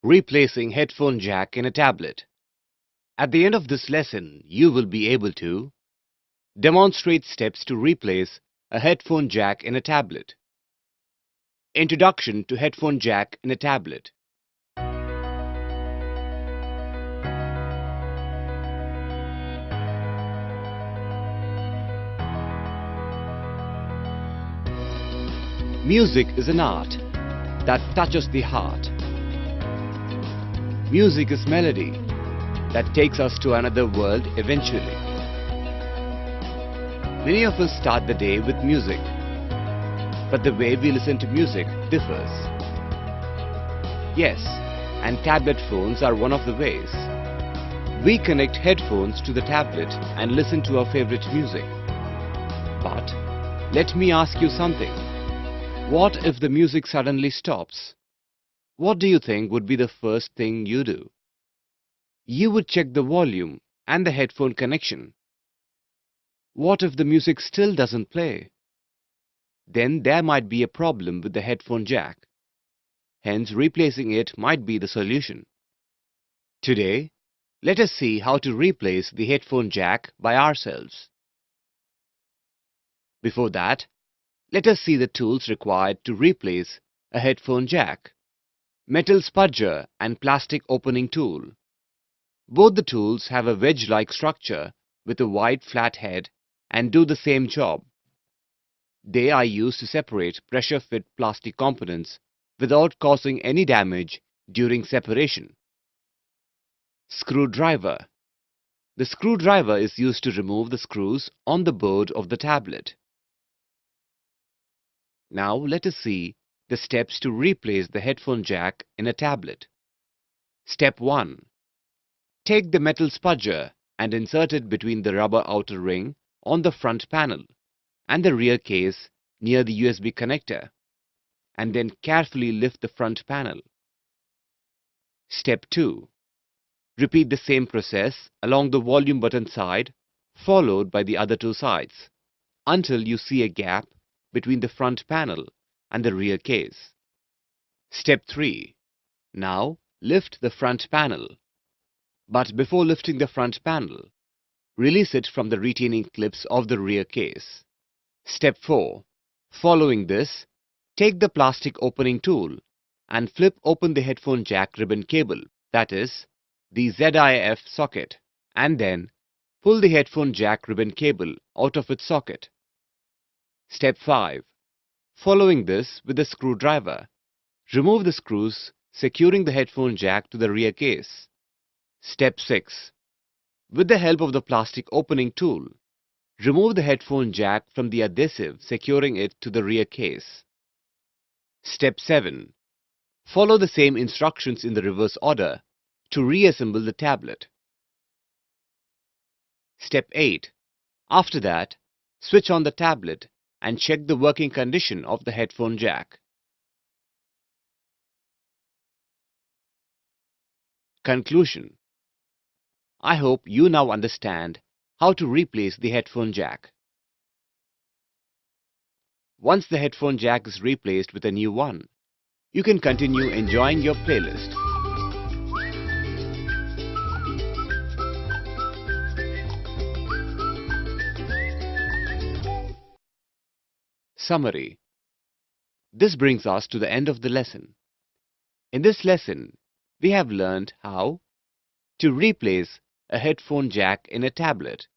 Replacing headphone jack in a tablet. At the end of this lesson, you will be able to demonstrate steps to replace a headphone jack in a tablet. Introduction to headphone jack in a tablet. Music is an art that touches the heart. Music is melody that takes us to another world eventually. Many of us start the day with music, but the way we listen to music differs. Yes, and tablet phones are one of the ways. We connect headphones to the tablet and listen to our favorite music. But let me ask you something. What if the music suddenly stops? What do you think would be the first thing you do? You would check the volume and the headphone connection. What if the music still doesn't play? Then there might be a problem with the headphone jack. Hence, replacing it might be the solution. Today, let us see how to replace the headphone jack by ourselves. Before that, let us see the tools required to replace a headphone jack. Metal spudger and plastic opening tool. Both the tools have a wedge-like structure with a wide flat head and do the same job. They are used to separate pressure-fit plastic components without causing any damage during separation. Screwdriver. The screwdriver is used to remove the screws on the board of the tablet. Now let us see the steps to replace the headphone jack in a tablet. Step 1. Take the metal spudger and insert it between the rubber outer ring on the front panel and the rear case near the USB connector, and then carefully lift the front panel. Step 2. Repeat the same process along the volume button side, followed by the other two sides, until you see a gap between the front panel and the rear case. Step 3. Now lift the front panel. But before lifting the front panel, release it from the retaining clips of the rear case. Step 4. Following this, take the plastic opening tool and flip open the headphone jack ribbon cable, that is, the ZIF socket, and then pull the headphone jack ribbon cable out of its socket. Step 5. Following this with the screwdriver, remove the screws securing the headphone jack to the rear case. Step 6. With the help of the plastic opening tool, remove the headphone jack from the adhesive securing it to the rear case. Step 7. Follow the same instructions in the reverse order to reassemble the tablet. Step 8. After that, switch on the tablet and check the working condition of the headphone jack. Conclusion. I hope you now understand how to replace the headphone jack. Once the headphone jack is replaced with a new one, you can continue enjoying your playlist. Summary. This brings us to the end of the lesson. In this lesson, we have learned how to replace a headphone jack in a tablet,